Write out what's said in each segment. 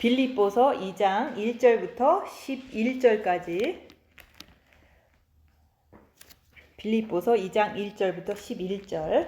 빌립보서 2장 1절부터 11절까지. 빌립보서 2장 1절부터 11절.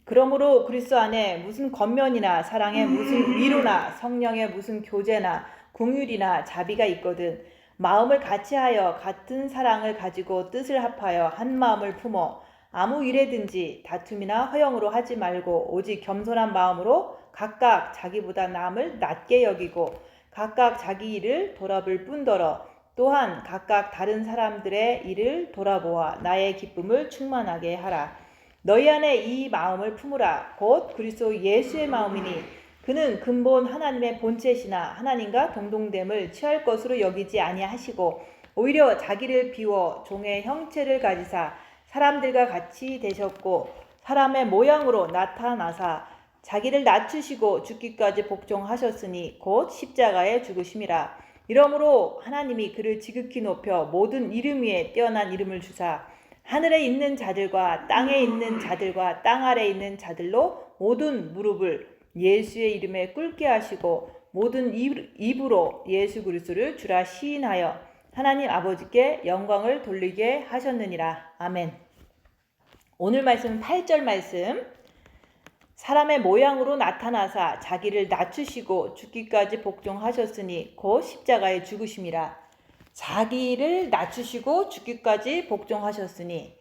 그러므로 그리스도 안에 무슨 겉면이나 사랑에 무슨 위로나 성령의 무슨 교제나 긍휼이나 자비가 있거든 마음을 같이하여 같은 사랑을 가지고 뜻을 합하여 한 마음을 품어 아무 일에든지 다툼이나 허영으로 하지 말고 오직 겸손한 마음으로 각각 자기보다 남을 낮게 여기고 각각 자기 일을 돌아볼 뿐더러 또한 각각 다른 사람들의 일을 돌아보아 나의 기쁨을 충만하게 하라. 너희 안에 이 마음을 품으라. 곧 그리스도 예수의 마음이니 그는 근본 하나님의 본체시나 하나님과 동등됨을 취할 것으로 여기지 아니하시고 오히려 자기를 비워 종의 형체를 가지사 사람들과 같이 되셨고 사람의 모양으로 나타나사 자기를 낮추시고 죽기까지 복종하셨으니 곧 십자가에 죽으심이라. 이러므로 하나님이 그를 지극히 높여 모든 이름 위에 뛰어난 이름을 주사 하늘에 있는 자들과 땅에 있는 자들과 땅 아래에 있는 자들로 모든 무릎을 예수의 이름에 꿇게 하시고 모든 입으로 예수 그리스도를 주라 시인하여 하나님 아버지께 영광을 돌리게 하셨느니라. 아멘. 오늘 말씀은 8절 말씀. 사람의 모양으로 나타나사 자기를 낮추시고 죽기까지 복종하셨으니 곧 십자가에 죽으심이라. 자기를 낮추시고 죽기까지 복종하셨으니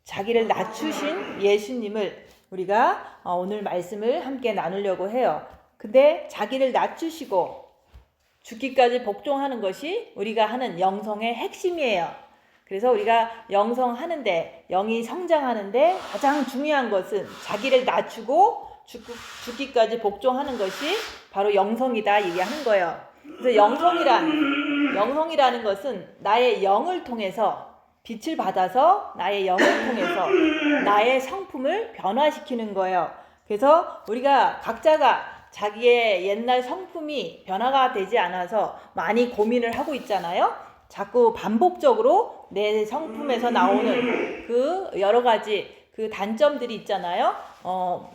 자기를 낮추신 예수님을 우리가 오늘 말씀을 함께 나누려고 해요. 근데 자기를 낮추시고 죽기까지 복종하는 것이 우리가 하는 영성의 핵심이에요. 그래서 우리가 영성하는데 영이 성장하는데 가장 중요한 것은 자기를 낮추고 죽기까지 복종하는 것이 바로 영성이다 얘기하는 거예요. 그래서 영성이라는 것은 나의 영을 통해서 빛을 받아서 나의 영을 통해서 나의 성품을 변화시키는 거예요. 그래서 우리가 각자가 자기의 옛날 성품이 변화가 되지 않아서 많이 고민을 하고 있잖아요. 자꾸 반복적으로 내 성품에서 나오는 그 여러 가지 그 단점들이 있잖아요.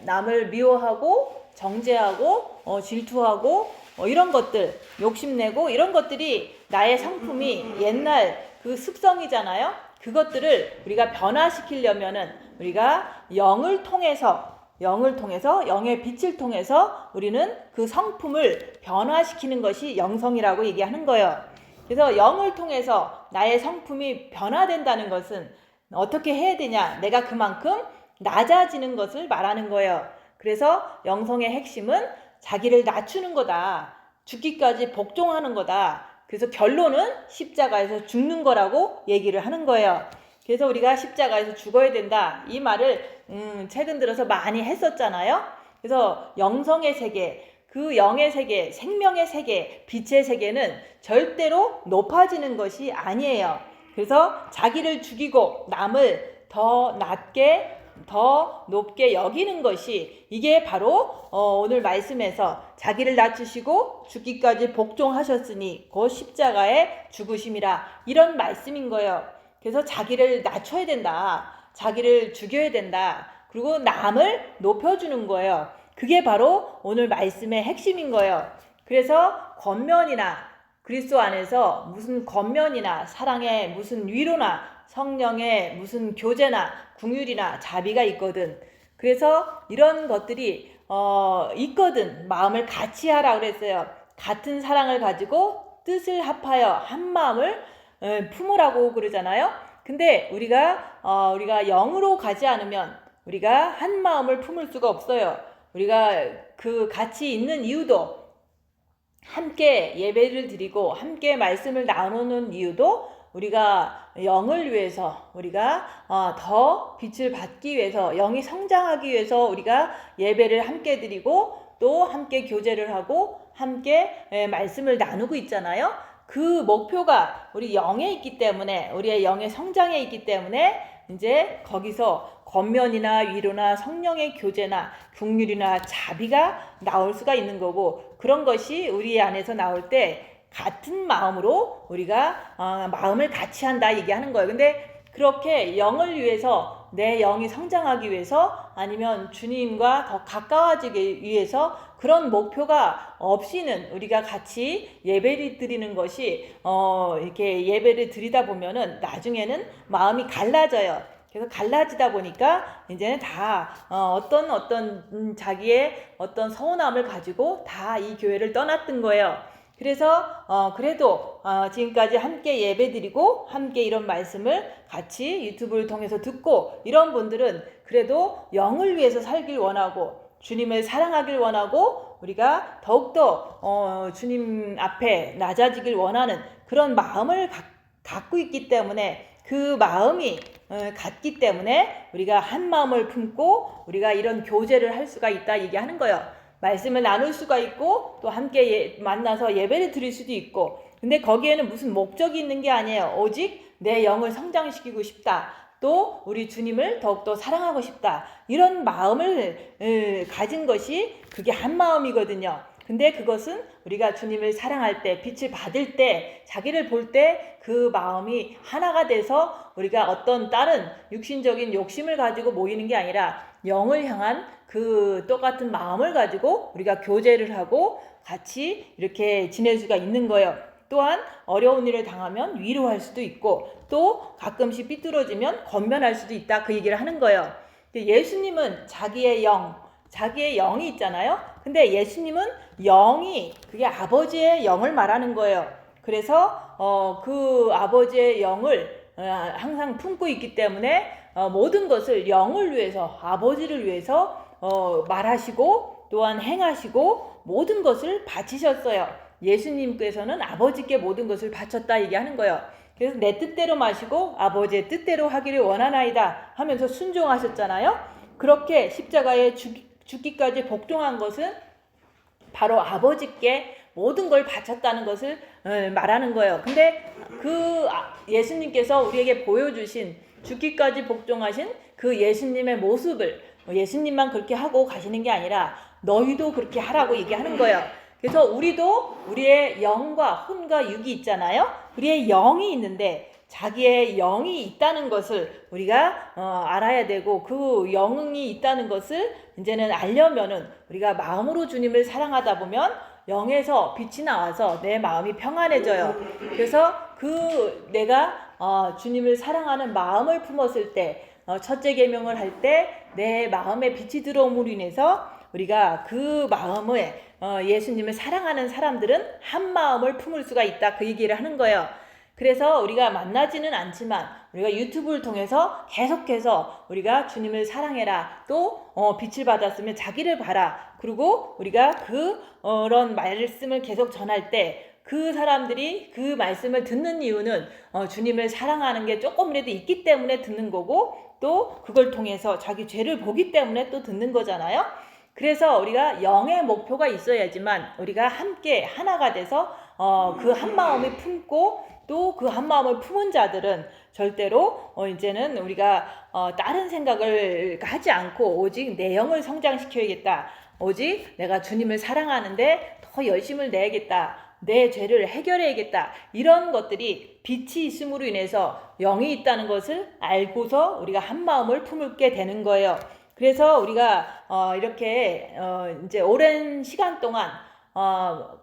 남을 미워하고 정죄하고 질투하고 이런 것들 욕심내고 이런 것들이 나의 성품이 옛날 그 습성이잖아요. 그것들을 우리가 변화시키려면은 우리가 영을 통해서 영의 빛을 통해서 우리는 그 성품을 변화시키는 것이 영성이라고 얘기하는 거예요. 그래서 영을 통해서 나의 성품이 변화된다는 것은 어떻게 해야 되냐? 내가 그만큼 낮아지는 것을 말하는 거예요. 그래서 영성의 핵심은 자기를 낮추는 거다. 죽기까지 복종하는 거다. 그래서 결론은 십자가에서 죽는 거라고 얘기를 하는 거예요. 그래서 우리가 십자가에서 죽어야 된다. 이 말을 최근 들어서 많이 했었잖아요. 그래서 영성의 세계, 그 영의 세계, 생명의 세계, 빛의 세계는 절대로 높아지는 것이 아니에요. 그래서 자기를 죽이고 남을 더 낮게, 더 높게 여기는 것이 이게 바로 오늘 말씀에서 자기를 낮추시고 죽기까지 복종하셨으니 곧 십자가에 죽으심이라 이런 말씀인 거예요. 그래서 자기를 낮춰야 된다. 자기를 죽여야 된다. 그리고 남을 높여주는 거예요. 그게 바로 오늘 말씀의 핵심인 거예요. 그래서 겉면이나 그리스도 안에서 무슨 겉면이나 사랑에 무슨 위로나 성령의 무슨 교제나 긍휼이나 자비가 있거든. 그래서 이런 것들이 있거든. 마음을 같이 하라 그랬어요. 같은 사랑을 가지고 뜻을 합하여 한 마음을 품으라고 그러잖아요. 근데 우리가 영으로 가지 않으면 우리가 한 마음을 품을 수가 없어요. 우리가 그 같이 있는 이유도 함께 예배를 드리고 함께 말씀을 나누는 이유도 우리가 영을 위해서 우리가 더 빛을 받기 위해서 영이 성장하기 위해서 우리가 예배를 함께 드리고 또 함께 교제를 하고 함께 말씀을 나누고 있잖아요. 그 목표가 우리 영에 있기 때문에 우리의 영의 성장에 있기 때문에 이제 거기서 겉면이나 위로나 성령의 교제나 긍휼이나 자비가 나올 수가 있는 거고 그런 것이 우리 안에서 나올 때 같은 마음으로 우리가 마음을 같이 한다 얘기하는 거예요. 근데 그렇게 영을 위해서 내 영이 성장하기 위해서 아니면 주님과 더 가까워지기 위해서 그런 목표가 없이는 우리가 같이 예배를 드리는 것이 이렇게 예배를 드리다 보면은 나중에는 마음이 갈라져요. 그래서 갈라지다 보니까 이제는 다 어떤 자기의 어떤 서운함을 가지고 다 이 교회를 떠났던 거예요. 그래서 그래도 지금까지 함께 예배드리고 함께 이런 말씀을 같이 유튜브를 통해서 듣고 이런 분들은 그래도 영을 위해서 살길 원하고 주님을 사랑하길 원하고 우리가 더욱더 주님 앞에 낮아지길 원하는 그런 마음을 갖고 있기 때문에 그 마음이 같기 때문에 우리가 한 마음을 품고 우리가 이런 교제를 할 수가 있다 얘기하는 거예요. 말씀을 나눌 수가 있고 또 함께 만나서 예배를 드릴 수도 있고 근데 거기에는 무슨 목적이 있는 게 아니에요. 오직 내 영을 성장시키고 싶다. 또 우리 주님을 더욱더 사랑하고 싶다. 이런 마음을 가진 것이 그게 한 마음이거든요. 근데 그것은 우리가 주님을 사랑할 때 빛을 받을 때 자기를 볼 때 그 마음이 하나가 돼서 우리가 어떤 다른 육신적인 욕심을 가지고 모이는 게 아니라 영을 향한 그 똑같은 마음을 가지고 우리가 교제를 하고 같이 이렇게 지낼 수가 있는 거예요. 또한 어려운 일을 당하면 위로할 수도 있고 또 가끔씩 삐뚤어지면 권면할 수도 있다 그 얘기를 하는 거예요. 예수님은 자기의 영이 있잖아요. 근데 예수님은 영이 그게 아버지의 영을 말하는 거예요. 그래서 그 아버지의 영을 항상 품고 있기 때문에 모든 것을 영을 위해서 아버지를 위해서 말하시고 또한 행하시고 모든 것을 바치셨어요. 예수님께서는 아버지께 모든 것을 바쳤다 얘기하는 거예요. 그래서 내 뜻대로 마시고 아버지의 뜻대로 하기를 원하나이다 하면서 순종하셨잖아요. 그렇게 십자가에 죽기까지 복종한 것은 바로 아버지께 모든 걸 바쳤다는 것을 말하는 거예요. 근데 그 예수님께서 우리에게 보여주신 죽기까지 복종하신 그 예수님의 모습을 예수님만 그렇게 하고 가시는 게 아니라 너희도 그렇게 하라고 얘기하는 거예요. 그래서 우리도 우리의 영과 혼과 육이 있잖아요. 우리의 영이 있는데 자기의 영이 있다는 것을 우리가 알아야 되고 그 영이 있다는 것을 이제는 알려면은 우리가 마음으로 주님을 사랑하다 보면 영에서 빛이 나와서 내 마음이 평안해져요. 그래서 그 내가 주님을 사랑하는 마음을 품었을 때 첫째 계명을 할 때 내 마음에 빛이 들어옴으로 인해서 우리가 그 마음에 예수님을 사랑하는 사람들은 한 마음을 품을 수가 있다 그 얘기를 하는 거예요. 그래서 우리가 만나지는 않지만 우리가 유튜브를 통해서 계속해서 우리가 주님을 사랑해라 또 빛을 받았으면 자기를 봐라 그리고 우리가 그런 말씀을 계속 전할 때 그 사람들이 그 말씀을 듣는 이유는 주님을 사랑하는 게 조금이라도 있기 때문에 듣는 거고 또 그걸 통해서 자기 죄를 보기 때문에 또 듣는 거잖아요. 그래서 우리가 영의 목표가 있어야지만 우리가 함께 하나가 돼서 그 한 마음을 품고 또 그 한 마음을 품은 자들은 절대로 이제는 우리가 다른 생각을 하지 않고 오직 내 영을 성장시켜야겠다. 오직 내가 주님을 사랑하는데 더 열심을 내야겠다. 내 죄를 해결해야겠다. 이런 것들이 빛이 있음으로 인해서 영이 있다는 것을 알고서 우리가 한 마음을 품게 되는 거예요. 그래서 우리가 이렇게 이제 오랜 시간 동안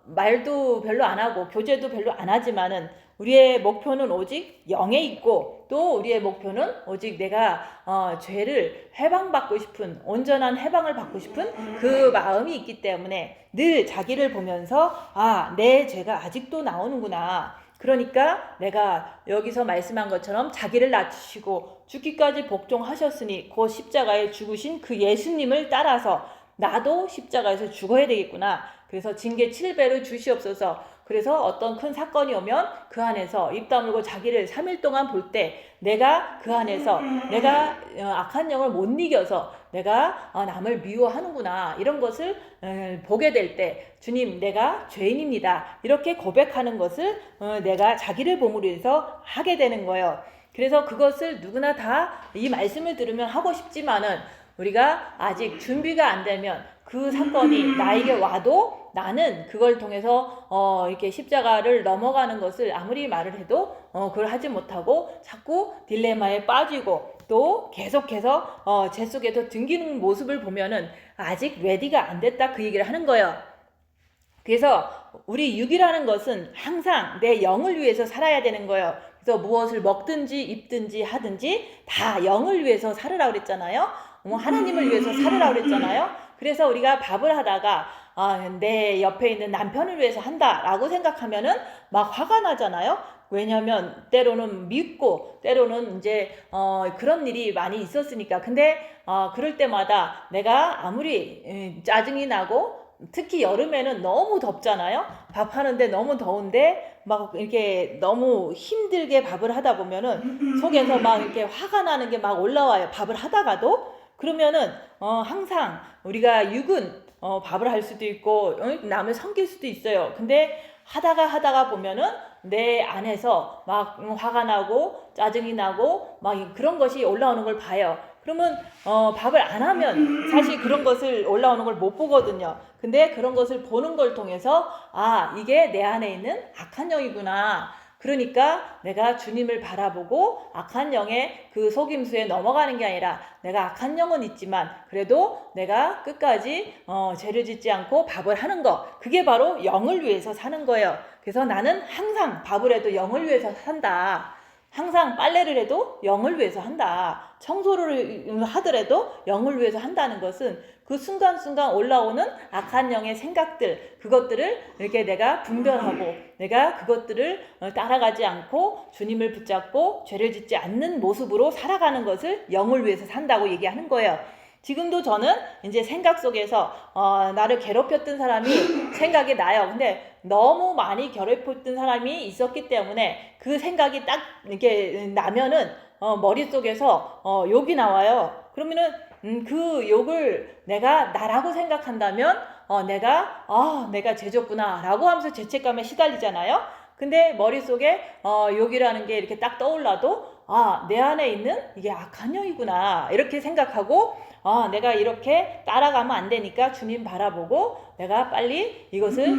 말도 별로 안 하고 교제도 별로 안 하지만은 우리의 목표는 오직 영에 있고 또 우리의 목표는 오직 내가 죄를 해방받고 싶은 온전한 해방을 받고 싶은 그 마음이 있기 때문에 늘 자기를 보면서 내 죄가 아직도 나오는구나. 그러니까 내가 여기서 말씀한 것처럼 자기를 낮추시고 죽기까지 복종하셨으니 그 십자가에 죽으신 그 예수님을 따라서 나도 십자가에서 죽어야 되겠구나. 그래서 징계 7배를 주시옵소서. 그래서 어떤 큰 사건이 오면 그 안에서 입 다물고 자기를 3일 동안 볼 때 내가 그 안에서 내가 악한 영을 못 이겨서 내가 남을 미워하는구나 이런 것을 보게 될 때 주님 내가 죄인입니다 이렇게 고백하는 것을 내가 자기를 봄으로 해서 하게 되는 거예요. 그래서 그것을 누구나 다 이 말씀을 들으면 하고 싶지만은 우리가 아직 준비가 안 되면 그 사건이 나에게 와도 나는 그걸 통해서 이렇게 십자가를 넘어가는 것을 아무리 말을 해도 그걸 하지 못하고 자꾸 딜레마에 빠지고 또 계속해서 제 속에 더 등기는 모습을 보면은 아직 레디가 안 됐다 그 얘기를 하는 거예요. 그래서 우리 육이라는 것은 항상 내 영을 위해서 살아야 되는 거예요. 그래서 무엇을 먹든지 입든지 하든지 다 영을 위해서 살으라고 그랬잖아요. 하나님을 위해서 살으라고 그랬잖아요. 그래서 우리가 밥을 하다가 내 옆에 있는 남편을 위해서 한다라고 생각하면은 막 화가 나잖아요. 왜냐면 때로는 밉고 때로는 이제 그런 일이 많이 있었으니까. 근데 그럴 때마다 내가 아무리 짜증이 나고 특히 여름에는 너무 덥잖아요. 밥 하는데 너무 더운데 막 이렇게 너무 힘들게 밥을 하다 보면은 속에서 막 이렇게 화가 나는 게 막 올라와요. 밥을 하다가도. 그러면은 항상 우리가 육은 밥을 할 수도 있고 남을 섬길 수도 있어요. 근데 하다가 보면은 내 안에서 막 화가 나고 짜증이 나고 막 그런 것이 올라오는 걸 봐요. 그러면 밥을 안 하면 사실 그런 것을 올라오는 걸 못 보거든요. 근데 그런 것을 보는 걸 통해서 이게 내 안에 있는 악한 영이구나. 그러니까 내가 주님을 바라보고 악한 영의 그 속임수에 넘어가는 게 아니라 내가 악한 영은 있지만 그래도 내가 끝까지 죄를 짓지 않고 밥을 하는 거, 그게 바로 영을 위해서 사는 거예요. 그래서 나는 항상 밥을 해도 영을 위해서 산다. 항상 빨래를 해도 영을 위해서 한다. 청소를 하더라도 영을 위해서 한다는 것은 그 순간순간 올라오는 악한 영의 생각들, 그것들을 이렇게 내가 분별하고 내가 그것들을 따라가지 않고 주님을 붙잡고 죄를 짓지 않는 모습으로 살아가는 것을 영을 위해서 산다고 얘기하는 거예요. 지금도 저는 이제 생각 속에서 나를 괴롭혔던 사람이 생각이 나요. 근데 너무 많이 괴롭혔던 사람이 있었기 때문에 그 생각이 딱 이렇게 나면은 머릿속에서 욕이 나와요. 그러면은 그 욕을 내가 나라고 생각한다면 내가 죄졌구나 라고 하면서 죄책감에 시달리잖아요. 근데 머릿속에 욕이라는 게 이렇게 딱 떠올라도 내 안에 있는 이게 악한 영이구나 이렇게 생각하고 내가 이렇게 따라가면 안 되니까 주님 바라보고 내가 빨리 이것을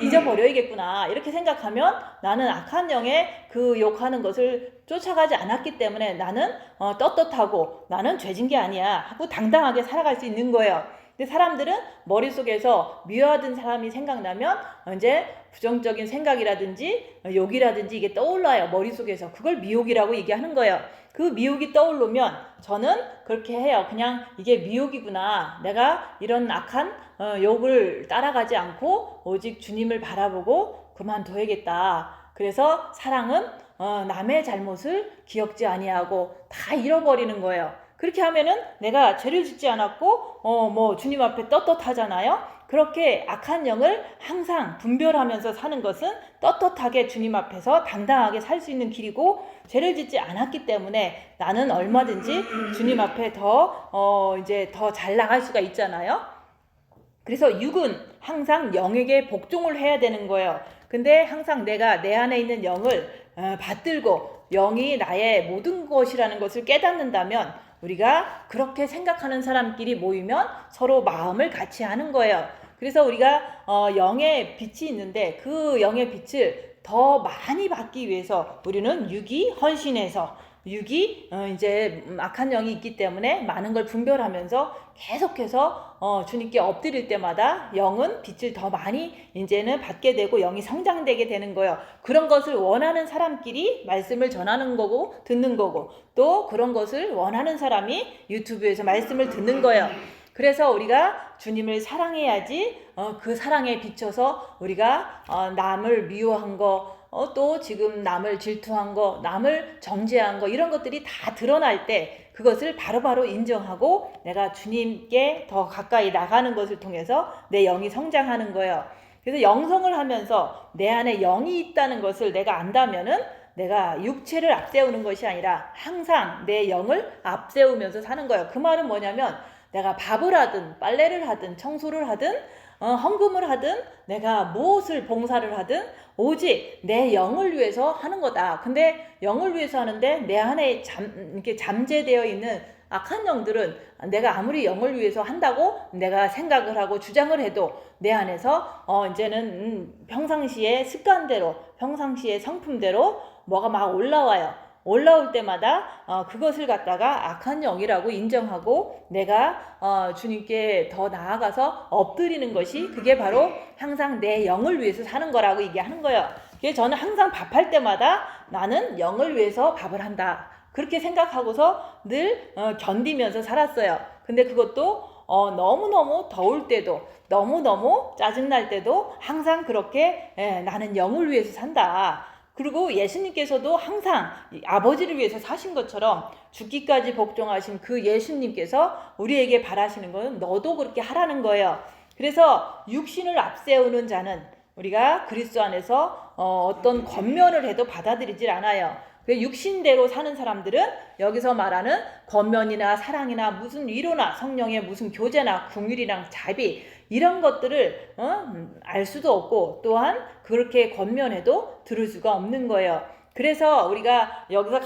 잊어버려야겠구나 이렇게 생각하면 나는 악한 영의 그 욕하는 것을 쫓아가지 않았기 때문에 나는 떳떳하고 나는 죄진 게 아니야 하고 당당하게 살아갈 수 있는 거예요. 근데 사람들은 머릿속에서 미워하던 사람이 생각나면 이제 부정적인 생각이라든지 욕이라든지 이게 떠올라요. 머릿속에서. 그걸 미혹이라고 얘기하는 거예요. 그 미혹이 떠오르면 저는 그렇게 해요. 그냥 이게 미혹이구나. 내가 이런 악한 욕을 따라가지 않고 오직 주님을 바라보고 그만둬야겠다. 그래서 사랑은 남의 잘못을 기억지 아니하고 다 잃어버리는 거예요. 그렇게 하면은 내가 죄를 짓지 않았고 주님 앞에 떳떳하잖아요. 그렇게 악한 영을 항상 분별하면서 사는 것은 떳떳하게 주님 앞에서 당당하게 살 수 있는 길이고 죄를 짓지 않았기 때문에 나는 얼마든지 주님 앞에 이제 더 잘 나갈 수가 있잖아요. 그래서 육은 항상 영에게 복종을 해야 되는 거예요. 근데 항상 내가 내 안에 있는 영을 받들고 영이 나의 모든 것이라는 것을 깨닫는다면 우리가 그렇게 생각하는 사람끼리 모이면 서로 마음을 같이 하는 거예요. 그래서 우리가 영의 빛이 있는데 그 영의 빛을 더 많이 받기 위해서 우리는 육이 헌신해서 육이 이제 악한 영이 있기 때문에 많은 걸 분별하면서 계속해서 주님께 엎드릴 때마다 영은 빛을 더 많이 이제는 받게 되고 영이 성장되게 되는 거예요. 그런 것을 원하는 사람끼리 말씀을 전하는 거고 듣는 거고 또 그런 것을 원하는 사람이 유튜브에서 말씀을 듣는 거예요. 그래서 우리가 주님을 사랑해야지 그 사랑에 비춰서 우리가 남을 미워한 거 또 지금 남을 질투한 거, 남을 정죄한 거 이런 것들이 다 드러날 때 그것을 바로바로 인정하고 내가 주님께 더 가까이 나가는 것을 통해서 내 영이 성장하는 거예요. 그래서 영성을 하면서 내 안에 영이 있다는 것을 내가 안다면은 내가 육체를 앞세우는 것이 아니라 항상 내 영을 앞세우면서 사는 거예요. 그 말은 뭐냐면 내가 밥을 하든 빨래를 하든 청소를 하든 헌금을 하든 내가 무엇을 봉사를 하든 오직 내 영을 위해서 하는 거다. 근데 영을 위해서 하는데 내 안에 이렇게 잠재되어 있는 악한 영들은 내가 아무리 영을 위해서 한다고 내가 생각을 하고 주장을 해도 내 안에서 이제는 평상시의 습관대로 평상시의 성품대로 뭐가 막 올라와요. 올라올 때마다 그것을 갖다가 악한 영이라고 인정하고 내가 주님께 더 나아가서 엎드리는 것이 그게 바로 항상 내 영을 위해서 사는 거라고 얘기하는 거예요. 그래서 저는 항상 밥할 때마다 나는 영을 위해서 밥을 한다. 그렇게 생각하고서 늘 견디면서 살았어요. 근데 그것도 너무너무 더울 때도 너무너무 짜증날 때도 항상 그렇게 나는 영을 위해서 산다. 그리고 예수님께서도 항상 아버지를 위해서 사신 것처럼 죽기까지 복종하신 그 예수님께서 우리에게 바라시는 건 너도 그렇게 하라는 거예요. 그래서 육신을 앞세우는 자는 우리가 그리스도 안에서 어떤 권면을 해도 받아들이질 않아요. 육신대로 사는 사람들은 여기서 말하는 권면이나 사랑이나 무슨 위로나 성령의 무슨 교제나 긍휼이랑 자비 이런 것들을 알 수도 없고 또한 그렇게 권면해도 들을 수가 없는 거예요. 그래서 우리가 여기서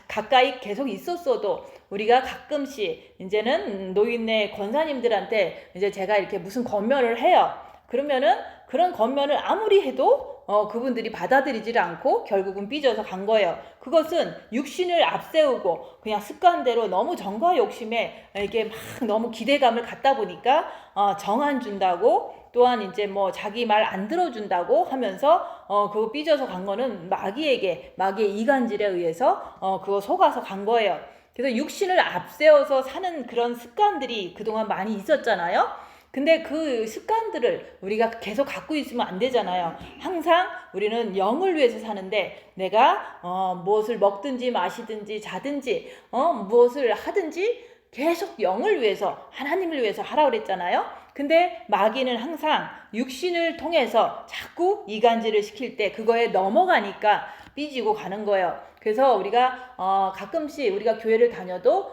가까이 계속 있었어도 우리가 가끔씩 이제는 노인네 권사님들한테 이제 제가 이렇게 무슨 권면을 해요. 그러면은 그런 권면을 아무리 해도 그분들이 받아들이지를 않고 결국은 삐져서 간 거예요. 그것은 육신을 앞세우고 그냥 습관대로 너무 정과 욕심에 이게 막 너무 기대감을 갖다 보니까 정 안 준다고 또한 이제 뭐 자기 말 안 들어준다고 하면서 그거 삐져서 간 거는 마귀의 이간질에 의해서 그거 속아서 간 거예요. 그래서 육신을 앞세워서 사는 그런 습관들이 그동안 많이 있었잖아요. 근데 그 습관들을 우리가 계속 갖고 있으면 안 되잖아요. 항상 우리는 영을 위해서 사는데 내가 무엇을 먹든지 마시든지 자든지 무엇을 하든지 계속 영을 위해서 하나님을 위해서 하라고 그랬잖아요. 근데 마귀는 항상 육신을 통해서 자꾸 이간질을 시킬 때 그거에 넘어가니까 삐지고 가는 거예요. 그래서 우리가 가끔씩 우리가 교회를 다녀도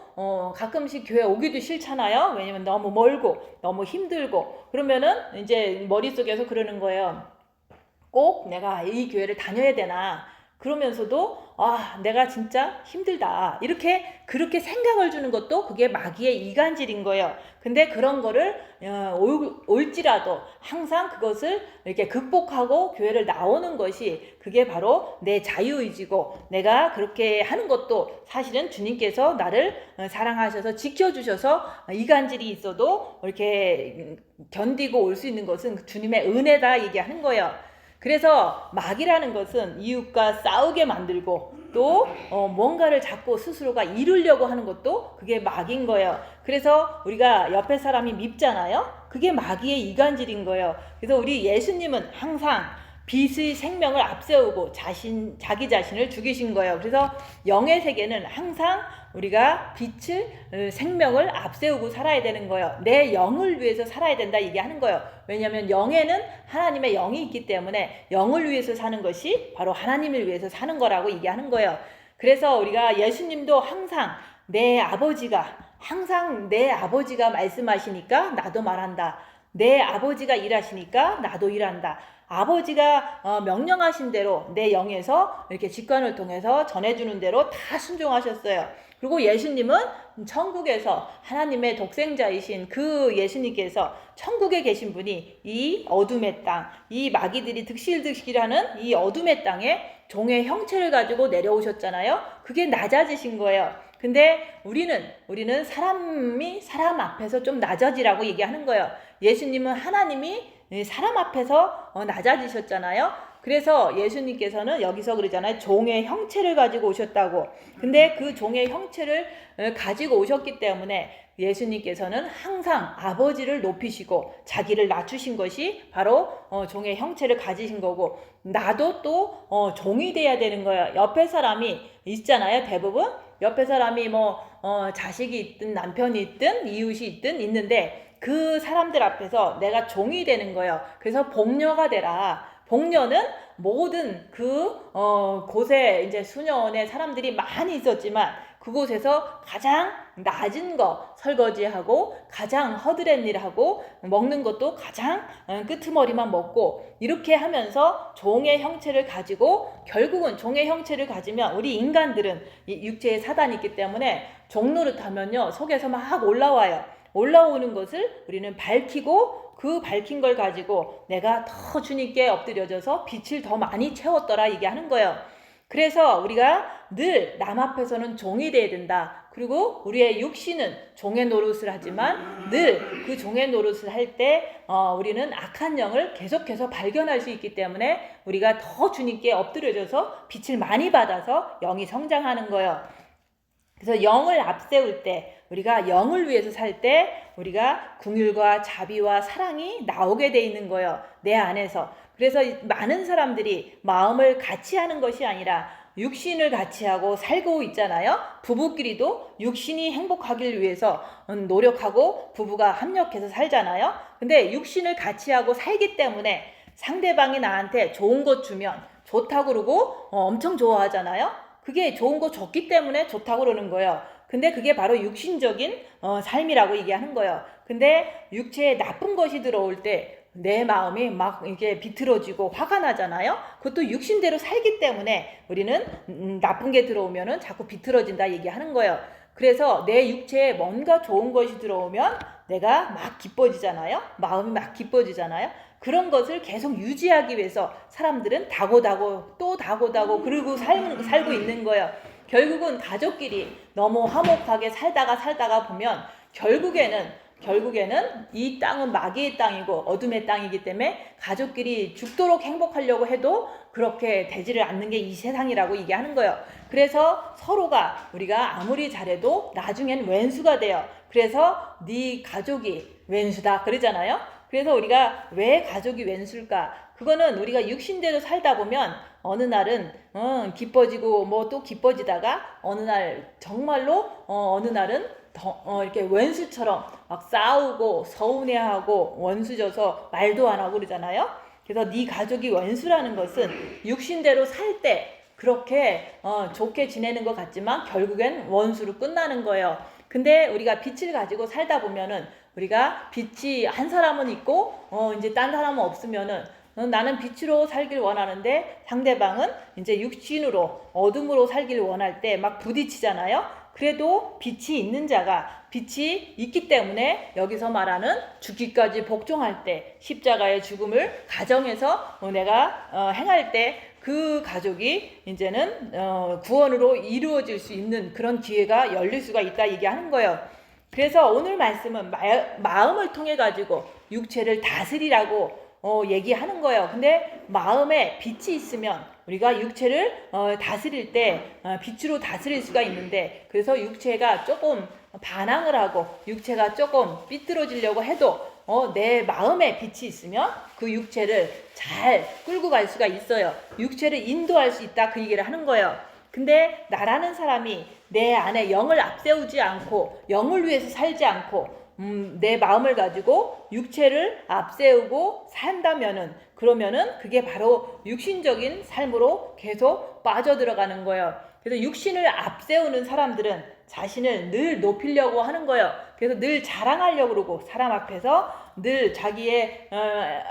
가끔씩 교회 오기도 싫잖아요. 왜냐면 너무 멀고 너무 힘들고 그러면은 이제 머릿속에서 그러는 거예요. 꼭 내가 이 교회를 다녀야 되나 그러면서도 내가 진짜 힘들다 그렇게 생각을 주는 것도 그게 마귀의 이간질인 거예요. 근데 그런 거를 올지라도 항상 그것을 이렇게 극복하고 교회를 나오는 것이 그게 바로 내 자유의지고 내가 그렇게 하는 것도 사실은 주님께서 나를 사랑하셔서 지켜주셔서 이간질이 있어도 이렇게 견디고 올 수 있는 것은 주님의 은혜다 얘기하는 거예요. 그래서 마귀라는 것은 이웃과 싸우게 만들고 또 뭔가를 자꾸 스스로가 이루려고 하는 것도 그게 마귀인 거예요. 그래서 우리가 옆에 사람이 밉잖아요. 그게 마귀의 이간질인 거예요. 그래서 우리 예수님은 항상 빛의 생명을 앞세우고 자기 자신을 죽이신 거예요. 그래서 영의 세계는 항상 우리가 빛을 생명을 앞세우고 살아야 되는 거예요. 내 영을 위해서 살아야 된다 얘기하는 거예요. 왜냐하면 영에는 하나님의 영이 있기 때문에 영을 위해서 사는 것이 바로 하나님을 위해서 사는 거라고 얘기하는 거예요. 그래서 우리가 예수님도 항상 내 아버지가 말씀하시니까 나도 말한다. 내 아버지가 일하시니까 나도 일한다. 아버지가 명령하신 대로 내 영에서 이렇게 직관을 통해서 전해주는 대로 다 순종하셨어요. 그리고 예수님은 천국에서 하나님의 독생자이신 그 예수님께서 천국에 계신 분이 이 어둠의 땅, 이 마귀들이 득실득실하는 이 어둠의 땅에 종의 형체를 가지고 내려오셨잖아요. 그게 낮아지신 거예요. 근데 우리는 사람 앞에서 좀 낮아지라고 얘기하는 거예요. 예수님은 하나님이 사람 앞에서 낮아지셨잖아요. 그래서 예수님께서는 여기서 그러잖아요. 종의 형체를 가지고 오셨다고. 근데 그 종의 형체를 가지고 오셨기 때문에 예수님께서는 항상 아버지를 높이시고 자기를 낮추신 것이 바로 종의 형체를 가지신 거고 나도 또 종이 돼야 되는 거예요. 옆에 사람이 있잖아요. 대부분 옆에 사람이 자식이 있든 남편이 있든 이웃이 있든 있는데 그 사람들 앞에서 내가 종이 되는 거예요. 그래서 복녀가 되라. 복녀는 모든 곳에 이제 수녀원에 사람들이 많이 있었지만 그곳에서 가장 낮은 거 설거지하고 가장 허드렛 일하고 먹는 것도 가장 끄트머리만 먹고 이렇게 하면서 종의 형체를 가지고 결국은 종의 형체를 가지면 우리 인간들은 육체에 사단이 있기 때문에 종 노릇하면요 속에서 막 올라오는 것을 우리는 밝히고 그 밝힌 걸 가지고 내가 더 주님께 엎드려져서 빛을 더 많이 채웠더라 얘기하는 거예요. 그래서 우리가 늘 남 앞에서는 종이 돼야 된다. 그리고 우리의 육신은 종의 노릇을 하지만 늘 그 종의 노릇을 할 때 우리는 악한 영을 계속해서 발견할 수 있기 때문에 우리가 더 주님께 엎드려져서 빛을 많이 받아서 영이 성장하는 거예요. 그래서 영을 앞세울 때, 우리가 영을 위해서 살 때 우리가 긍휼과 자비와 사랑이 나오게 돼 있는 거예요. 내 안에서. 그래서 많은 사람들이 마음을 같이 하는 것이 아니라 육신을 같이 하고 살고 있잖아요. 부부끼리도 육신이 행복하길 위해서 노력하고 부부가 합력해서 살잖아요. 근데 육신을 같이 하고 살기 때문에 상대방이 나한테 좋은 것 주면 좋다고 그러고 엄청 좋아하잖아요. 그게 좋은 거 줬기 때문에 좋다고 그러는 거예요. 근데 그게 바로 육신적인 삶이라고 얘기하는 거예요. 근데 육체에 나쁜 것이 들어올 때 내 마음이 막 이게 비틀어지고 화가 나잖아요. 그것도 육신대로 살기 때문에 우리는 나쁜 게 들어오면은 자꾸 비틀어진다 얘기하는 거예요. 그래서 내 육체에 뭔가 좋은 것이 들어오면 내가 막 기뻐지잖아요. 마음이 막 기뻐지잖아요. 그런 것을 계속 유지하기 위해서 사람들은 다고다고 또 다고다고 그러고 살고 있는 거예요. 결국은 가족끼리 너무 화목하게 살다가 보면 결국에는 이 땅은 마귀의 땅이고 어둠의 땅이기 때문에 가족끼리 죽도록 행복하려고 해도 그렇게 되지를 않는 게 이 세상이라고 얘기하는 거예요. 그래서 서로가 우리가 아무리 잘해도 나중엔 왼수가 돼요. 그래서 네 가족이 왼수다 그러잖아요. 그래서 우리가 왜 가족이 왼수일까? 그거는 우리가 육신대로 살다 보면 어느 날은 기뻐지고 뭐 또 기뻐지다가 어느 날 정말로 어느 날은 이렇게 왼수처럼 막 싸우고 서운해하고 원수져서 말도 안 하고 그러잖아요. 그래서 네 가족이 원수라는 것은 육신대로 살 때 그렇게 좋게 지내는 것 같지만 결국엔 원수로 끝나는 거예요. 근데 우리가 빛을 가지고 살다 보면은 우리가 빛이 한 사람은 있고 이제 딴 사람은 없으면은 나는 빛으로 살길 원하는데 상대방은 이제 육신으로 어둠으로 살길 원할 때 막 부딪히잖아요. 그래도 빛이 있는 자가 빛이 있기 때문에 여기서 말하는 죽기까지 복종할 때 십자가의 죽음을 가정에서 내가 행할 때 그 가족이 이제는 구원으로 이루어질 수 있는 그런 기회가 열릴 수가 있다 얘기하는 거예요. 그래서 오늘 말씀은 마음을 통해 가지고 육체를 다스리라고 얘기하는 거예요. 근데 마음에 빛이 있으면 우리가 육체를 다스릴 때 빛으로 다스릴 수가 있는데, 그래서 육체가 조금 반항을 하고 육체가 조금 삐뚤어지려고 해도 내 마음에 빛이 있으면 그 육체를 잘 끌고 갈 수가 있어요. 육체를 인도할 수 있다 그 얘기를 하는 거예요. 근데 나라는 사람이 내 안에 영을 앞세우지 않고 영을 위해서 살지 않고 내 마음을 가지고 육체를 앞세우고 산다면은 그러면은 그게 바로 육신적인 삶으로 계속 빠져들어가는 거예요. 그래서 육신을 앞세우는 사람들은 자신을 늘 높이려고 하는 거예요. 그래서 늘 자랑하려고 그러고 사람 앞에서 늘 자기의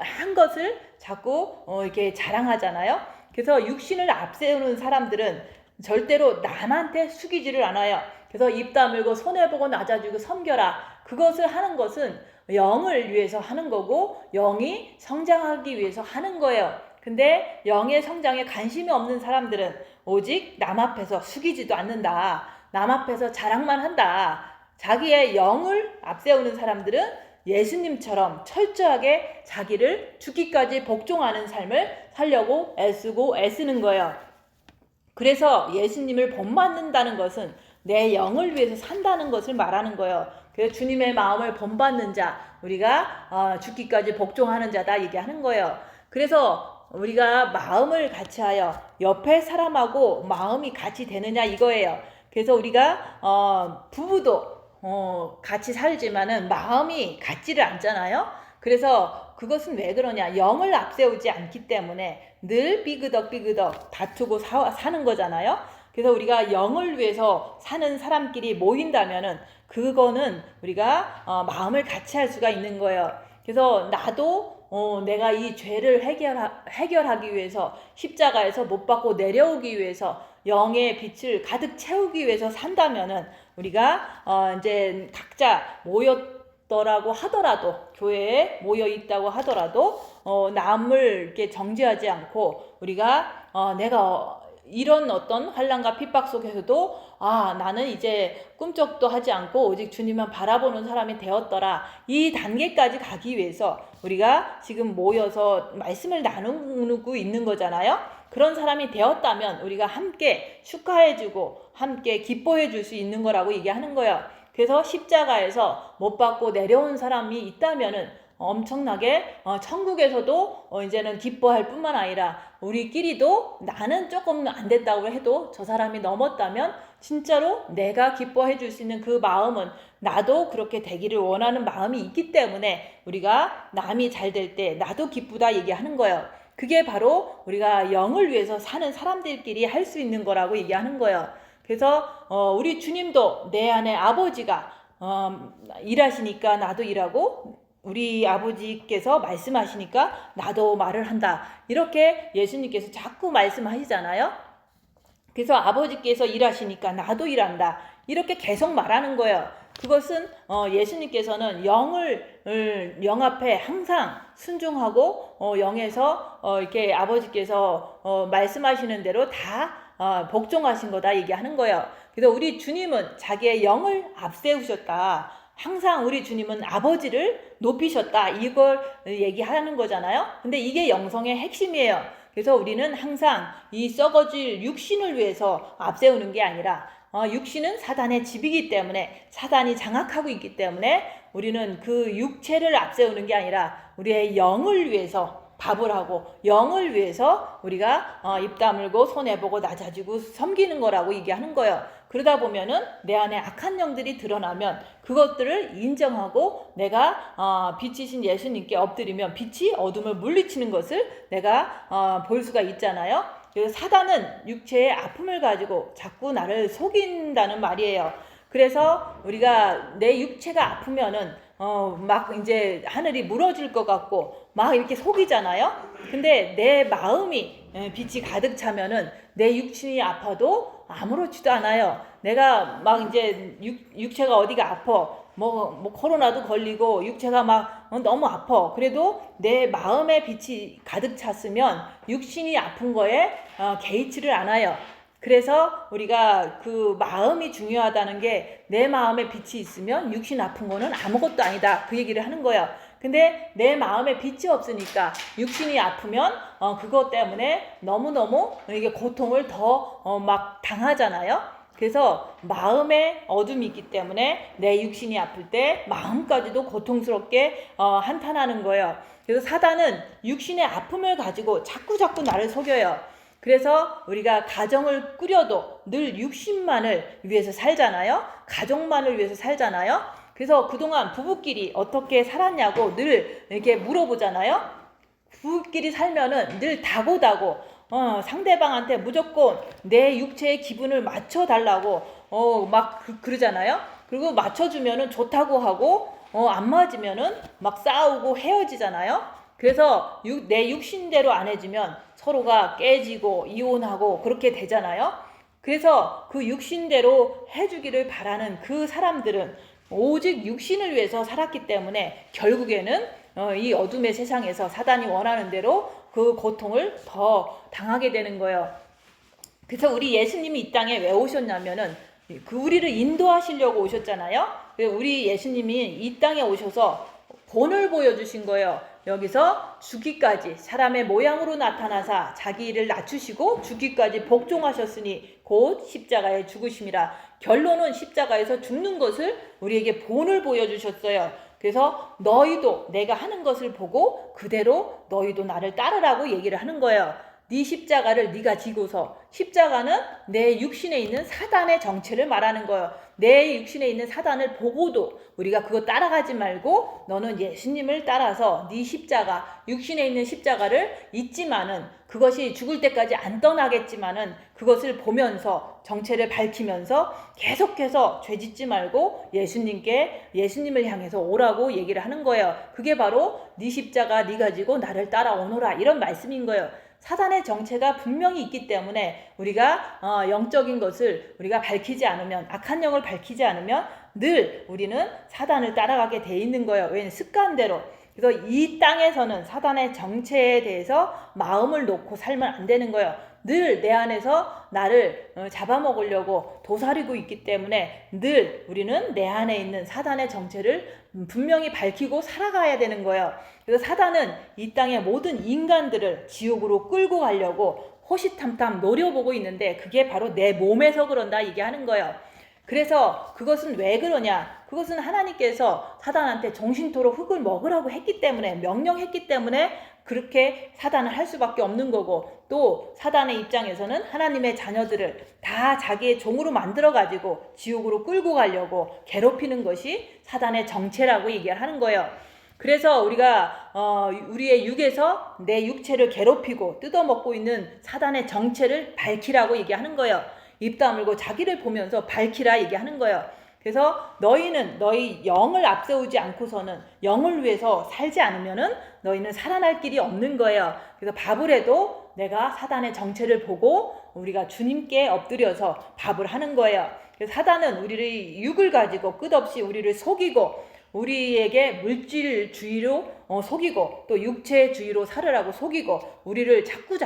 한 것을 자꾸 이렇게 자랑하잖아요. 그래서 육신을 앞세우는 사람들은 절대로 남한테 숙이지를 않아요. 그래서 입 다물고 손해보고 낮아지고 섬겨라. 그것을 하는 것은 영을 위해서 하는 거고 영이 성장하기 위해서 하는 거예요. 근데 영의 성장에 관심이 없는 사람들은 오직 남 앞에서 숙이지도 않는다. 남 앞에서 자랑만 한다. 자기의 영을 앞세우는 사람들은 예수님처럼 철저하게 자기를 죽기까지 복종하는 삶을 살려고 애쓰는 거예요. 그래서 예수님을 본받는다는 것은 내 영을 위해서 산다는 것을 말하는 거예요. 그래서 주님의 마음을 본받는 자, 우리가 죽기까지 복종하는 자다 얘기하는 거예요. 그래서 우리가 마음을 같이 하여 옆에 사람하고 마음이 같이 되느냐 이거예요. 그래서 우리가 부부도 같이 살지만은 마음이 같지를 않잖아요. 그래서 그것은 왜 그러냐? 영을 앞세우지 않기 때문에 늘 삐그덕 다투고 사는 거잖아요. 그래서 우리가 영을 위해서 사는 사람끼리 모인다면은 그거는 우리가 마음을 같이 할 수가 있는 거예요. 그래서 나도 내가 이 죄를 해결하기 위해서 십자가에서 못 박고 내려오기 위해서 영의 빛을 가득 채우기 위해서 산다면은 우리가 이제 각자 모였더라고 하더라도 교회에 모여 있다고 하더라도 남을 이렇게 정죄하지 않고 우리가 내가 이런 어떤 환난과 핍박 속에서도 나는 이제 꿈쩍도 하지 않고 오직 주님만 바라보는 사람이 되었더라. 이 단계까지 가기 위해서 우리가 지금 모여서 말씀을 나누고 있는 거잖아요. 그런 사람이 되었다면 우리가 함께 축하해주고 함께 기뻐해 줄 수 있는 거라고 얘기하는 거예요. 그래서 십자가에서 못 박고 내려온 사람이 있다면은 엄청나게 천국에서도 이제는 기뻐할 뿐만 아니라 우리끼리도 나는 조금 안 됐다고 해도 저 사람이 넘었다면 진짜로 내가 기뻐해 줄 수 있는 그 마음은 나도 그렇게 되기를 원하는 마음이 있기 때문에 우리가 남이 잘 될 때 나도 기쁘다 얘기하는 거예요. 그게 바로 우리가 영을 위해서 사는 사람들끼리 할 수 있는 거라고 얘기하는 거예요. 그래서 우리 주님도 내 안에 아버지가 일하시니까 나도 일하고 우리 아버지께서 말씀하시니까 나도 말을 한다. 이렇게 예수님께서 자꾸 말씀하시잖아요. 그래서 아버지께서 일하시니까 나도 일한다. 이렇게 계속 말하는 거예요. 그것은 예수님께서는 영 앞에 항상 순종하고 영에서 이렇게 아버지께서 말씀하시는 대로 다 복종하신 거다 얘기하는 거예요. 그래서 우리 주님은 자기의 영을 앞세우셨다. 항상 우리 주님은 아버지를 높이셨다. 이걸 얘기하는 거잖아요. 근데 이게 영성의 핵심이에요. 그래서 우리는 항상 이 썩어질 육신을 위해서 앞세우는 게 아니라 육신은 사단의 집이기 때문에 사단이 장악하고 있기 때문에 우리는 그 육체를 앞세우는 게 아니라 우리의 영을 위해서 밥을 하고 영을 위해서 우리가 입 다물고 손해보고 낮아지고 섬기는 거라고 얘기하는 거예요. 그러다 보면은 내 안에 악한 영들이 드러나면 그것들을 인정하고 내가 빛이신 예수님께 엎드리면 빛이 어둠을 물리치는 것을 내가 볼 수가 있잖아요. 그래서 사단은 육체의 아픔을 가지고 자꾸 나를 속인다는 말이에요. 그래서 우리가 내 육체가 아프면은 막 이제 하늘이 무너질 것 같고 막 이렇게 속이잖아요. 근데 내 마음이 빛이 가득 차면은 내 육신이 아파도 아무렇지도 않아요. 내가 막 이제 육체가 어디가 아파. 뭐 코로나도 걸리고 육체가 막 너무 아파. 그래도 내 마음에 빛이 가득 찼으면 육신이 아픈 거에 개의치를 않아요. 그래서 우리가 그 마음이 중요하다는 게 내 마음에 빛이 있으면 육신 아픈 거는 아무것도 아니다. 그 얘기를 하는 거예요. 근데 내 마음에 빛이 없으니까 육신이 아프면 그것 때문에 너무너무 이게 고통을 더 막 당하잖아요. 그래서 마음에 어둠이 있기 때문에 내 육신이 아플 때 마음까지도 고통스럽게 한탄하는 거예요. 그래서 사단은 육신의 아픔을 가지고 자꾸 나를 속여요. 그래서 우리가 가정을 꾸려도 늘 육신만을 위해서 살잖아요. 가족만을 위해서 살잖아요. 그래서 그동안 부부끼리 어떻게 살았냐고 늘 이렇게 물어보잖아요. 부부끼리 살면은 늘 다고다고 상대방한테 무조건 내 육체의 기분을 맞춰달라고 막 그러잖아요. 그리고 맞춰주면은 좋다고 하고 안 맞으면은 막 싸우고 헤어지잖아요. 그래서 내 육신대로 안 해주면 서로가 깨지고 이혼하고 그렇게 되잖아요. 그래서 그 육신대로 해주기를 바라는 그 사람들은 오직 육신을 위해서 살았기 때문에 결국에는 이 어둠의 세상에서 사단이 원하는 대로 그 고통을 더 당하게 되는 거예요. 그래서 우리 예수님이 이 땅에 왜 오셨냐면은 그 우리를 인도하시려고 오셨잖아요. 우리 예수님이 이 땅에 오셔서 본을 보여주신 거예요. 여기서 죽기까지 사람의 모양으로 나타나사 자기 일을 낮추시고 죽기까지 복종하셨으니 곧 십자가에 죽으심이라. 결론은 십자가에서 죽는 것을 우리에게 본을 보여주셨어요. 그래서 너희도 내가 하는 것을 보고 그대로 너희도 나를 따르라고 얘기를 하는 거예요. 네 십자가를 네가 지고서, 십자가는 내 육신에 있는 사단의 정체를 말하는 거예요. 내 육신에 있는 사단을 보고도 우리가 그거 따라가지 말고 너는 예수님을 따라서 네 십자가, 육신에 있는 십자가를 잊지만은 그것이 죽을 때까지 안 떠나겠지만은 그것을 보면서 정체를 밝히면서 계속해서 죄 짓지 말고 예수님을 향해서 오라고 얘기를 하는 거예요. 그게 바로 네 십자가 네가 지고 나를 따라오너라, 이런 말씀인 거예요. 사단의 정체가 분명히 있기 때문에 우리가 영적인 것을 우리가 밝히지 않으면, 악한 영을 밝히지 않으면 늘 우리는 사단을 따라가게 돼 있는 거예요. 왜냐하면 습관대로. 그래서 이 땅에서는 사단의 정체에 대해서 마음을 놓고 살면 안 되는 거예요. 늘 내 안에서 나를 잡아먹으려고 도사리고 있기 때문에 늘 우리는 내 안에 있는 사단의 정체를 분명히 밝히고 살아가야 되는 거예요. 그래서 사단은 이 땅의 모든 인간들을 지옥으로 끌고 가려고 호시탐탐 노려보고 있는데 그게 바로 내 몸에서 그런다 얘기하는 거예요. 그래서 그것은 왜 그러냐? 그것은 하나님께서 사단한테 정신토록 흙을 먹으라고 했기 때문에, 명령했기 때문에 그렇게 사단을 할 수밖에 없는 거고, 또 사단의 입장에서는 하나님의 자녀들을 다 자기의 종으로 만들어가지고 지옥으로 끌고 가려고 괴롭히는 것이 사단의 정체라고 얘기하는 거예요. 그래서 우리가 우리의 육에서 내 육체를 괴롭히고 뜯어먹고 있는 사단의 정체를 밝히라고 얘기하는 거예요. 입 다물고 자기를 보면서 밝히라 얘기하는 거예요. 그래서 너희는 너희 영을 앞세우지 않고서는, 영을 위해서 살지 않으면은 너희는 살아날 길이 없는 거예요. 그래서 밥을 해도 내가 사단의 정체를 보고 우리가 주님께 엎드려서 밥을 하는 거예요. 그래서 사단은 우리의 육을 가지고 끝없이 우리를 속이고, 우리에게 물질주의로 속이고, 또 육체주의로 살으라고 속이고, 우리를 자꾸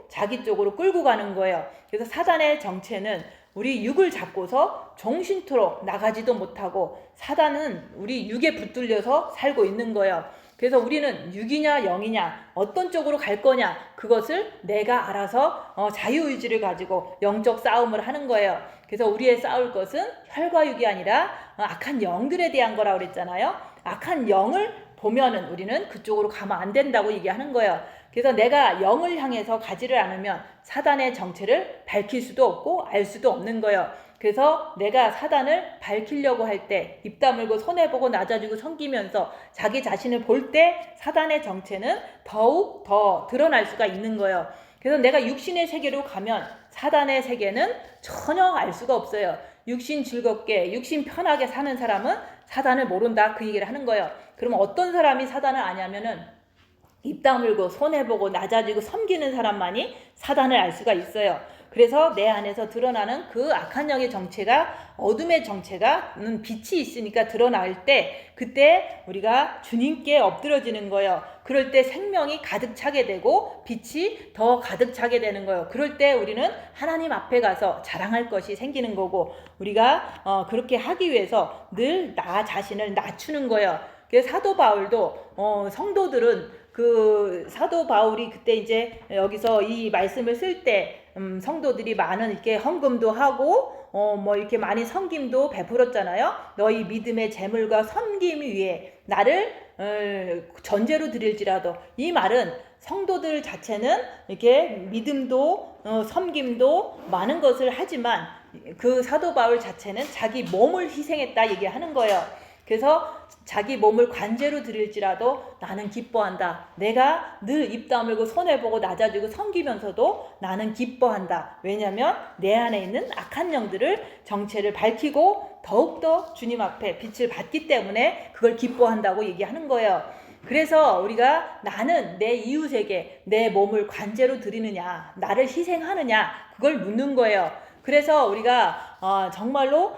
자기 쪽으로 끌고 가는 거예요. 그래서 사단의 정체는 우리 육을 잡고서 정신토록 나가지도 못하고, 사단은 우리 육에 붙들려서 살고 있는 거예요. 그래서 우리는 육이냐 영이냐 어떤 쪽으로 갈 거냐, 그것을 내가 알아서 자유의지를 가지고 영적 싸움을 하는 거예요. 그래서 우리의 싸울 것은 혈과 육이 아니라 악한 영들에 대한 거라고 그랬잖아요. 악한 영을 보면은 우리는 그쪽으로 가면 안 된다고 얘기하는 거예요. 그래서 내가 영을 향해서 가지를 않으면 사단의 정체를 밝힐 수도 없고 알 수도 없는 거예요. 그래서 내가 사단을 밝히려고 할 때, 입 다물고 손해보고 낮아지고 섬기면서 자기 자신을 볼 때 사단의 정체는 더욱 더 드러날 수가 있는 거예요. 그래서 내가 육신의 세계로 가면 사단의 세계는 전혀 알 수가 없어요. 육신 즐겁게, 육신 편하게 사는 사람은 사단을 모른다, 그 얘기를 하는 거예요. 그러면 어떤 사람이 사단을 아냐면은 입 다물고 손해보고 낮아지고 섬기는 사람만이 사단을 알 수가 있어요. 그래서 내 안에서 드러나는 그 악한 영의 정체가, 어둠의 정체가 빛이 있으니까 드러날 때, 그때 우리가 주님께 엎드려지는 거예요. 그럴 때 생명이 가득 차게 되고 빛이 더 가득 차게 되는 거예요. 그럴 때 우리는 하나님 앞에 가서 자랑할 것이 생기는 거고, 우리가 그렇게 하기 위해서 늘 나 자신을 낮추는 거예요. 그래서 사도 바울도 성도들은, 그 사도 바울이 그때 이제 여기서 이 말씀을 쓸 때 성도들이 많은 이렇게 헌금도 하고 뭐 이렇게 많이 섬김도 베풀었잖아요. 너희 믿음의 재물과 섬김 위에 나를 전제로 드릴지라도, 이 말은 성도들 자체는 이렇게 믿음도 섬김도 많은 것을 하지만 그 사도 바울 자체는 자기 몸을 희생했다 얘기하는 거예요. 그래서 자기 몸을 관제로 드릴지라도 나는 기뻐한다. 내가 늘 입 다물고 손해보고 낮아지고 섬기면서도 나는 기뻐한다. 왜냐하면 내 안에 있는 악한 영들을 정체를 밝히고 더욱더 주님 앞에 빛을 받기 때문에 그걸 기뻐한다고 얘기하는 거예요. 그래서 우리가 나는 내 이웃에게 내 몸을 관제로 드리느냐, 나를 희생하느냐, 그걸 묻는 거예요. 그래서 우리가 정말로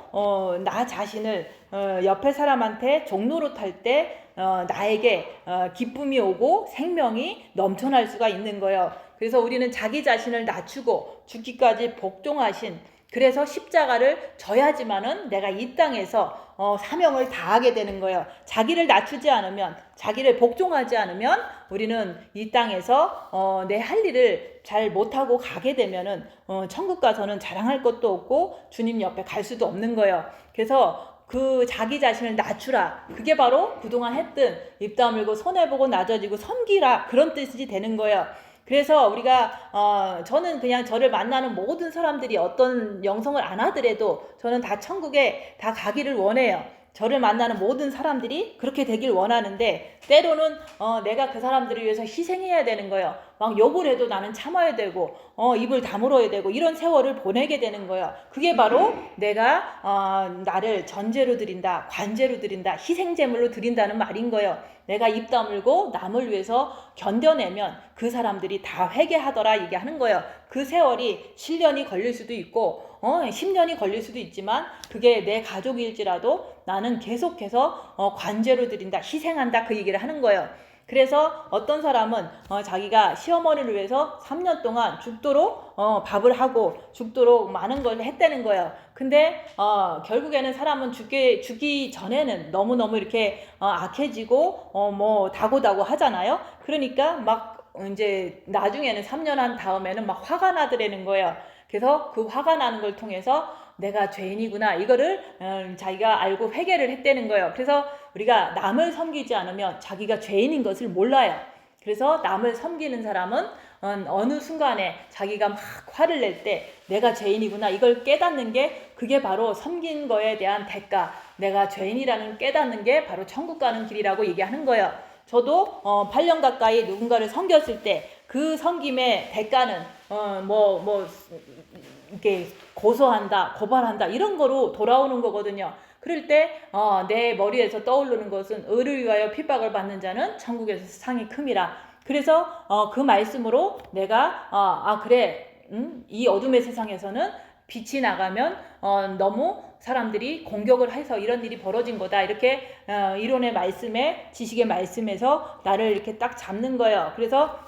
나 자신을 옆에 사람한테 종로로 탈 때 나에게 기쁨이 오고 생명이 넘쳐날 수가 있는 거예요. 그래서 우리는 자기 자신을 낮추고 죽기까지 복종하신, 그래서 십자가를 져야지만은 내가 이 땅에서 사명을 다하게 되는 거예요. 자기를 낮추지 않으면, 자기를 복종하지 않으면 우리는 이 땅에서 내 할 일을 잘 못하고 가게 되면은 천국 가서는 자랑할 것도 없고 주님 옆에 갈 수도 없는 거예요. 그래서 그 자기 자신을 낮추라, 그게 바로 그동안 했던 입 다물고 손해보고 낮아지고 섬기라, 그런 뜻이 되는 거예요. 그래서 우리가 저는 그냥 저를 만나는 모든 사람들이 어떤 영성을 안 하더라도 저는 다 천국에 다 가기를 원해요. 저를 만나는 모든 사람들이 그렇게 되길 원하는데, 때로는 내가 그 사람들을 위해서 희생해야 되는 거예요. 막 욕을 해도 나는 참아야 되고 입을 다물어야 되고 이런 세월을 보내게 되는 거예요. 그게 바로 내가 나를 전제로 드린다, 관제로 드린다, 희생제물로 드린다는 말인 거예요. 내가 입 다물고 남을 위해서 견뎌내면 그 사람들이 다 회개하더라 얘기하는 거예요. 그 세월이 7년이 걸릴 수도 있고 10년이 걸릴 수도 있지만 그게 내 가족일지라도 나는 계속해서 관제로 드린다, 희생한다 그 얘기를 하는 거예요. 그래서 어떤 사람은 자기가 시어머니를 위해서 3년 동안 죽도록 밥을 하고 죽도록 많은 걸 했다는 거예요. 근데 결국에는 사람은 죽기 전에는 너무너무 이렇게 악해지고 뭐 다고다고 하잖아요. 그러니까 막 이제 나중에는 3년 한 다음에는 막 화가 나더라는 거예요. 그래서 그 화가 나는 걸 통해서 내가 죄인이구나 이거를 자기가 알고 회개를 했다는 거예요. 그래서 우리가 남을 섬기지 않으면 자기가 죄인인 것을 몰라요. 그래서 남을 섬기는 사람은 어느 순간에 자기가 막 화를 낼 때 내가 죄인이구나 이걸 깨닫는 게 그게 바로 섬긴 거에 대한 대가, 내가 죄인이라는 깨닫는 게 바로 천국 가는 길이라고 얘기하는 거예요. 저도 8년 가까이 누군가를 섬겼을 때 그 섬김의 대가는 이렇게 고소한다, 고발한다 이런 거로 돌아오는 거거든요. 그럴 때 내 머리에서 떠오르는 것은 의를 위하여 핍박을 받는 자는 천국에서 상이 큼이라. 그래서 그 말씀으로 내가 그래, 이 어둠의 세상에서는 빛이 나가면 너무 사람들이 공격을 해서 이런 일이 벌어진 거다. 이렇게 이론의 말씀에, 지식의 말씀에서 나를 이렇게 딱 잡는 거예요. 그래서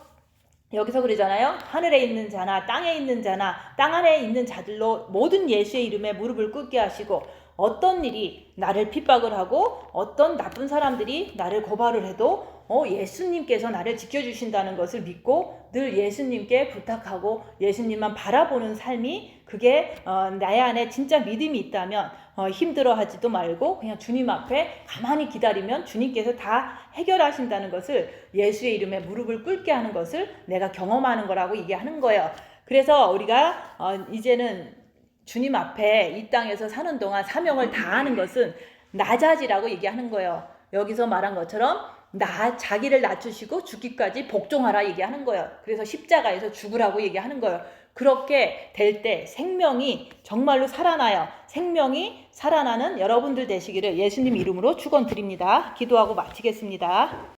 여기서 그러잖아요. 하늘에 있는 자나 땅에 있는 자나 땅 안에 있는 자들로 모든 예수의 이름에 무릎을 꿇게 하시고 어떤 일이 나를 핍박을 하고 어떤 나쁜 사람들이 나를 고발을 해도 예수님께서 나를 지켜주신다는 것을 믿고 늘 예수님께 부탁하고 예수님만 바라보는 삶이 그게 나의 안에 진짜 믿음이 있다면 힘들어하지도 말고 그냥 주님 앞에 가만히 기다리면 주님께서 다 해결하신다는 것을 예수의 이름에 무릎을 꿇게 하는 것을 내가 경험하는 거라고 얘기하는 거예요. 그래서 우리가 이제는 주님 앞에 이 땅에서 사는 동안 사명을 다하는 것은 나자지라고 얘기하는 거예요. 여기서 말한 것처럼 자기를 낮추시고 죽기까지 복종하라 얘기하는 거예요. 그래서 십자가에서 죽으라고 얘기하는 거예요. 그렇게 될 때 생명이 정말로 살아나요. 생명이 살아나는 여러분들 되시기를 예수님 이름으로 축원드립니다. 기도하고 마치겠습니다.